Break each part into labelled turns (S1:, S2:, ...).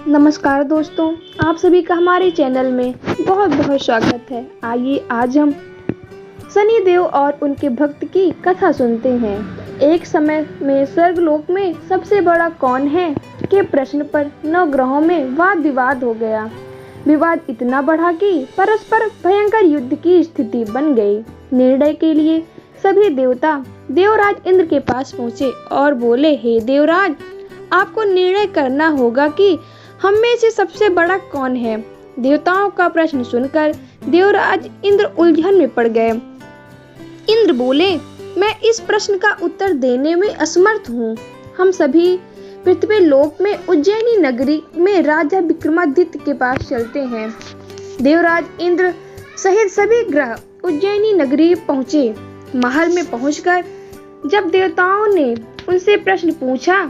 S1: नमस्कार दोस्तों, आप सभी का हमारे चैनल में बहुत बहुत स्वागत है। आइए आज हम शनि देव और उनके भक्त की कथा सुनते हैं। एक समय में स्वर्गलोक में सबसे बड़ा कौन है के प्रश्न पर नवग्रहों में वाद विवाद हो गया। विवाद इतना बढ़ा कि परस्पर भयंकर युद्ध की स्थिति बन गई। निर्णय के लिए सभी देवता देवराज इंद्र के पास पहुँचे और बोले, हे देवराज, आपको निर्णय करना होगा कि हम में से सबसे बड़ा कौन है। देवताओं का प्रश्न सुनकर देवराज इंद्र उलझन में पड़ गए। इंद्र बोले, मैं इस प्रश्न का उत्तर देने में असमर्थ हूँ। हम सभी पृथ्वी लोक में उज्जैनी नगरी में राजा विक्रमादित्य के पास चलते हैं। देवराज इंद्र सहित सभी ग्रह उज्जैनी नगरी पहुँचे। महल में पहुंचकर जब देवताओं ने उनसे प्रश्न पूछा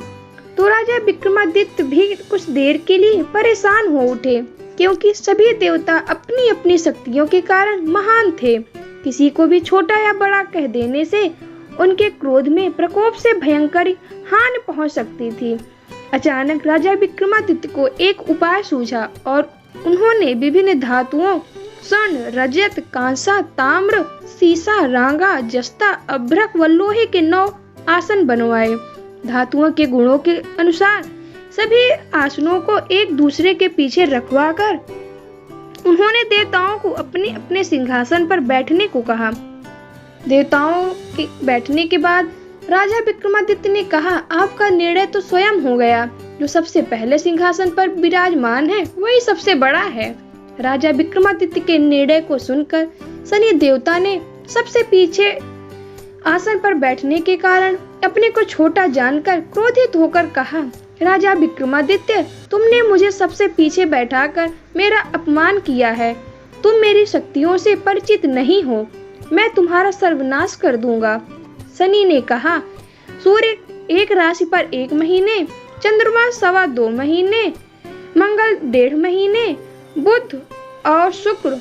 S1: तो राजा विक्रमादित्य भी कुछ देर के लिए परेशान हो उठे, क्योंकि सभी देवता अपनी अपनी शक्तियों के कारण महान थे। किसी को भी छोटा या बड़ा कह देने से उनके क्रोध में प्रकोप से भयंकर हानि पहुंच सकती थी। अचानक राजा विक्रमादित्य को एक उपाय सूझा और उन्होंने विभिन्न धातुओं स्वर्ण, रजत, कांसा, ताम्र, सीसा, रांगा, जस्ता, अभ्रक व लोहे के 9 आसन बनवाए। धातुओं के गुणों के अनुसार सभी आसनों को एक दूसरे के पीछे रखवाकर उन्होंने देवताओं को अपने अपने सिंहासन पर बैठने को कहा। देवताओं के बैठने के बाद राजा विक्रमादित्य ने कहा, आपका निर्णय तो स्वयं हो गया। जो सबसे पहले सिंहासन पर विराजमान है वही सबसे बड़ा है। राजा विक्रमादित्य के निर्णय को सुनकर शनि देवता ने सबसे पीछे आसन पर बैठने के कारण अपने को छोटा जानकर क्रोधित होकर कहा, राजा विक्रमादित्य, तुमने मुझे सबसे पीछे बैठाकर मेरा अपमान किया है। तुम मेरी शक्तियों से परिचित नहीं हो। मैं तुम्हारा सर्वनाश कर दूंगा। शनि ने कहा, सूर्य एक राशि पर 1 महीने, चंद्रमा 2.25 महीने, मंगल 1.5 महीने, बुध और शुक्र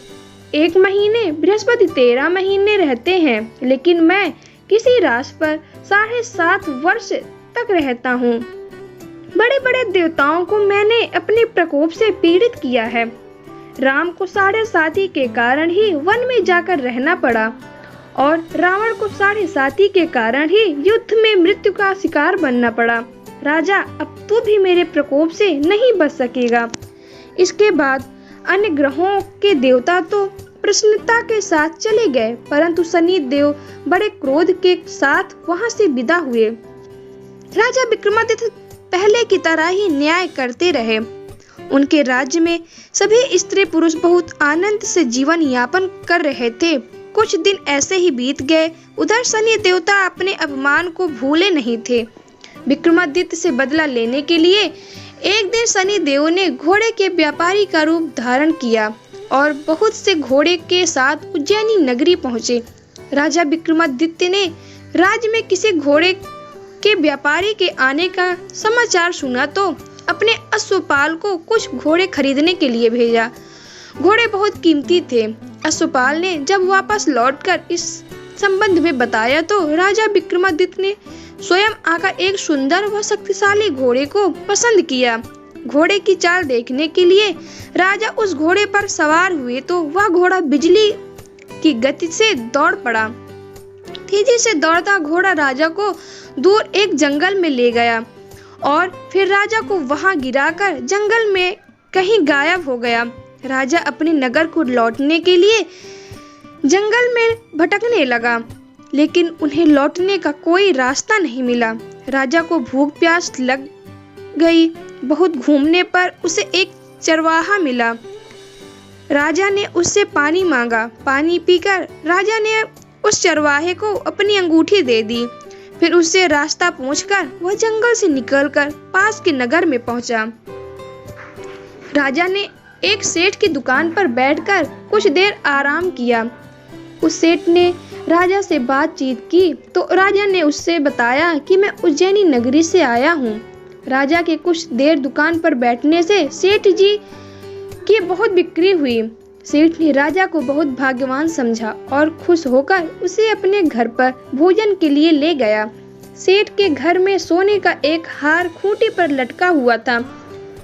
S1: 1 महीने, बृहस्पति 13 महीने रहते हैं, लेकिन मैं किसी राशि पर 7.5 वर्ष तक रहता हूँ। बड़े बड़े देवताओं को मैंने अपने प्रकोप से पीड़ित किया है। राम को 7.5 के कारण ही वन में जाकर रहना पड़ा और रावण को 7.5 के कारण ही युद्ध में मृत्यु का शिकार बनना पड़ा। राजा, अब तू भी मेरे प्रकोप से नहीं बच सकेगा। इसके बाद अन्य ग्रहों के देवता तो प्रसन्नता के साथ चले गए, परंतु शनि देव बड़े क्रोध के साथ वहां से विदा हुए। राजा विक्रमादित्य पहले की तरह ही न्याय करते रहे। उनके राज्य में सभी स्त्री पुरुष बहुत आनंद से जीवन यापन कर रहे थे। कुछ दिन ऐसे ही बीत गए। उधर शनि देवता अपने अपमान को भूले नहीं थे। विक्रमादित्य से बदला लेने के लिए एक दिन शनि देव ने घोड़े के व्यापारी का रूप धारण किया और बहुत से घोड़े के साथ उज्जैनी नगरी पहुंचे। राजा विक्रमादित्य ने राज्य में किसी घोड़े के व्यापारी के आने का समाचार सुना तो अपने अश्वपाल को कुछ घोड़े खरीदने के लिए भेजा। घोड़े बहुत कीमती थे। अश्वपाल ने जब वापस लौटकर इस संबंध में बताया तो राजा विक्रमादित्य ने स्वयं आकर एक सुंदर व शक्तिशाली घोड़े को पसंद किया। घोड़े की चाल देखने के लिए राजा उस घोड़े पर सवार हुए तो वह घोड़ा बिजली की गति से दौड़ पड़ा। तेजी से दौड़ता घोड़ा राजा को दूर एक जंगल में ले गया और फिर राजा को वहां गिराकर जंगल में कहीं गायब हो गया। राजा अपने नगर को लौटने के लिए जंगल में भटकने लगा, लेकिन उन्हें लौटने का कोई रास्ता नहीं मिला। राजा को भूख प्यास लग गई। बहुत घूमने पर उसे एक चरवाहा मिला। राजा ने उससे पानी मांगा। पानी पीकर राजा ने उस चरवाहे को अपनी अंगूठी दे दी। फिर उससे रास्ता पूछकर वह जंगल से निकलकर पास के नगर में पहुंचा। राजा ने एक सेठ की दुकान पर बैठकर कुछ देर आराम किया। उस सेठ ने राजा से बातचीत की तो राजा ने उससे बताया कि मैं उज्जैनी नगरी से आया हूँ। राजा के कुछ देर दुकान पर बैठने से सेठ जी की बहुत बिक्री हुई। सेठ ने राजा को बहुत भाग्यवान समझा और खुश होकर उसे अपने घर पर भोजन के लिए ले गया। सेठ के घर में सोने का एक हार खूंटी पर लटका हुआ था।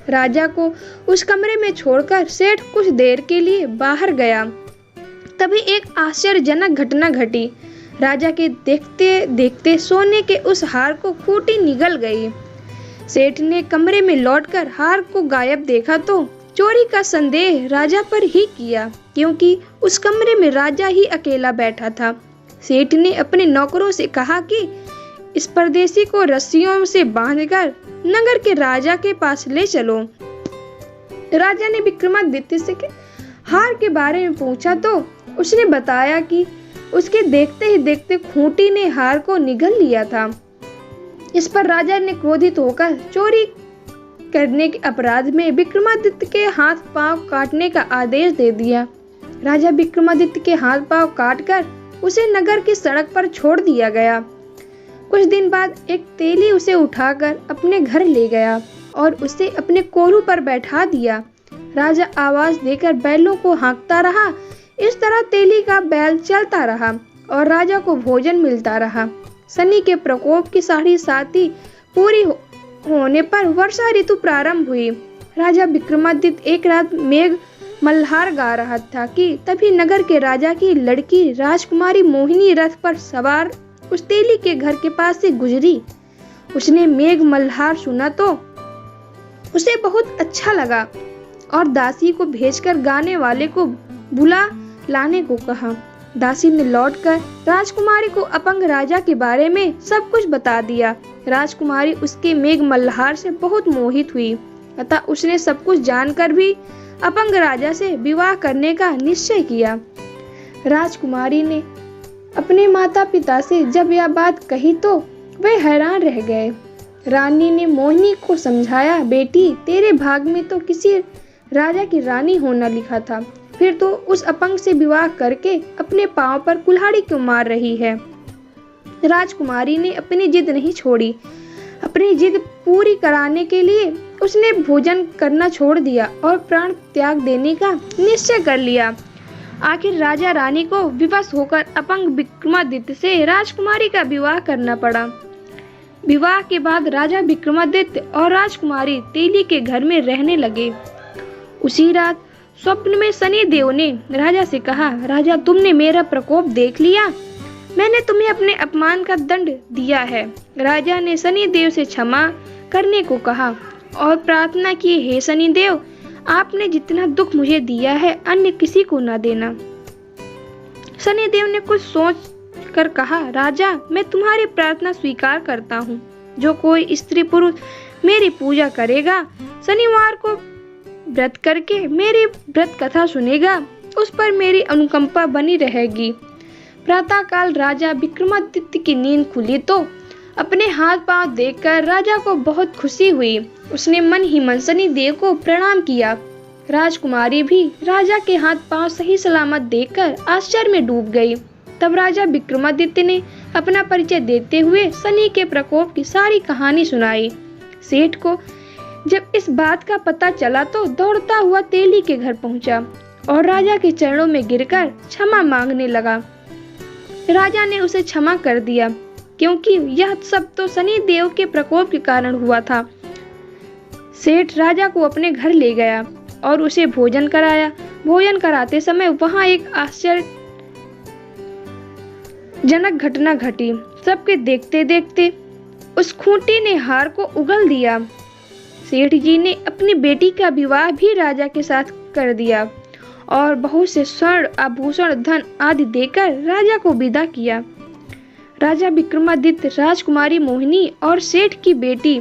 S1: राजा को उस कमरे में छोड़कर सेठ कुछ देर के लिए बाहर गया। तभी एक आश्चर्यजनक घटना घटी। राजा के देखते देखते सोने के उस हार को खूंटी निगल गई। सेठ ने कमरे में लौटकर हार को गायब देखा तो चोरी का संदेह राजा पर ही किया, क्योंकि उस कमरे में राजा ही अकेला बैठा था। सेठ ने अपने नौकरों से कहा कि इस परदेसी को रस्सियों से बांधकर नगर के राजा के पास ले चलो। राजा ने विक्रमादित्य से हार के बारे में पूछा तो उसने बताया कि उसके देखते ही देखते खूंटी ने हार को निगल लिया था। इस पर राजा ने क्रोधित होकर चोरी करने के अपराध में विक्रमादित्य के हाथ पांव काटने का आदेश दे दिया। राजा विक्रमादित्य के हाथ पांव काटकर उसे नगर की सड़क पर छोड़ दिया गया। कुछ दिन बाद एक तेली उसे उठाकर अपने घर ले गया और उसे अपने कोल्हू पर बैठा दिया। राजा आवाज देकर बैलों को हाँकता रहा। इस तरह तेली का बैल चलता रहा और राजा को भोजन मिलता रहा। शनि के प्रकोप की 7.5 पूरी होने पर वर्षा ऋतु प्रारंभ हुई। राजा विक्रमादित्य एक रात मेघ मल्हार गा रहा था कि तभी नगर के राजा की लड़की राजकुमारी मोहिनी रथ पर सवार उस तेली के घर के पास से गुजरी। उसने मेघ मल्हार सुना तो उसे बहुत अच्छा लगा और दासी को भेजकर गाने वाले को बुला लाने को कहा। दासी ने लौटकर राजकुमारी को अपंग राजा के बारे में सब कुछ बता दिया। राजकुमारी उसके मेघ मल्हार से बहुत मोहित हुई, अतः उसने सब कुछ जानकर भी अपंग राजा से विवाह करने का निश्चय किया। राजकुमारी ने अपने माता पिता से जब यह बात कही तो वे हैरान रह गए। रानी ने मोहिनी को समझाया, बेटी तेरे भाग में तो किसी राजा की रानी होना लिखा था, फिर तो उस अपंग से विवाह करके अपने पांव पर कुल्हाड़ी क्यों मार रही है। राजकुमारी ने अपनी जिद नहीं छोड़ी। अपनी जिद पूरी कराने के लिए उसने भोजन करना छोड़ दिया और प्राण त्याग देने का निश्चय कर लिया। आखिर राजा रानी को विवश होकर अपंग विक्रमादित्य से राजकुमारी का विवाह करना पड़ा। विवाह के बाद राजा विक्रमादित्य और राजकुमारी तेली के घर में रहने लगे। उसी रात स्वप्न में शनि देव ने राजा से कहा, राजा तुमने मेरा प्रकोप देख लिया, मैंने तुम्हें अपने अपमान का दंड दिया है। राजा ने शनि देव से क्षमा करने को कहा और प्रार्थना की, हे शनि देव आपने जितना दुख मुझे दिया है अन्य किसी को न देना। शनि देव ने कुछ सोच कर कहा, राजा मैं तुम्हारी प्रार्थना स्वीकार करता हूँ। जो कोई स्त्री पुरुष मेरी पूजा करेगा, शनिवार को व्रत करके मेरी व्रत कथा सुनेगा, उस पर मेरी अनुकंपा बनी रहेगी। प्रातः काल राजा विक्रमादित्य की नींद खुली तो अपने हाथ पांव देखकर राजा को बहुत खुशी हुई। उसने मन ही मन शनि देव को प्रणाम किया। राजकुमारी भी राजा के हाथ पांव सही सलामत देखकर आश्चर्य में डूब गई। तब राजा विक्रमादित्य ने अपना परिचय देते हुए शनि के प्रकोप की सारी कहानी सुनाई। सेठ को जब इस बात का पता चला तो दौड़ता हुआ तेली के घर पहुंचा और राजा के चरणों में गिरकर क्षमा मांगने लगा। राजा ने उसे क्षमा कर दिया, क्योंकि यह सब तो शनि देव के प्रकोप के कारण हुआ था। सेठ राजा को अपने घर ले गया और उसे भोजन कराया। भोजन कराते समय वहां एक आश्चर्यजनक घटना घटी। सबके देखते देखते उस खूंटी ने हार को उगल दिया। सेठ जी ने अपनी बेटी का विवाह भी राजा के साथ कर दिया और बहुत से स्वर्ण आभूषण धन आदि देकर राजा को विदा किया। राजा विक्रमादित्य राजकुमारी मोहिनी और सेठ की बेटी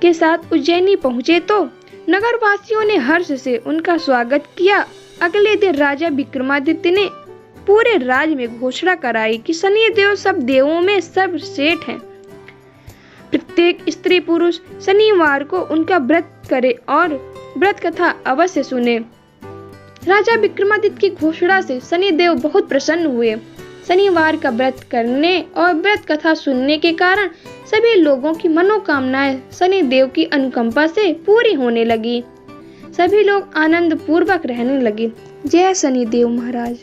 S1: के साथ उज्जैनी पहुंचे तो नगरवासियों ने हर्ष से उनका स्वागत किया। अगले दिन राजा विक्रमादित्य ने पूरे राज्य में घोषणा कराई कि शनि देव सब देवों में सर्वश्रेष्ठ हैं। प्रत्येक स्त्री पुरुष शनिवार को उनका व्रत करे और व्रत कथा अवश्य सुने। राजा विक्रमादित्य की घोषणा से शनि देव बहुत प्रसन्न हुए। शनिवार का व्रत करने और व्रत कथा सुनने के कारण सभी लोगों की मनोकामनाएं शनि देव की अनुकंपा से पूरी होने लगी। सभी लोग आनंद पूर्वक रहने लगे। जय शनि देव महाराज।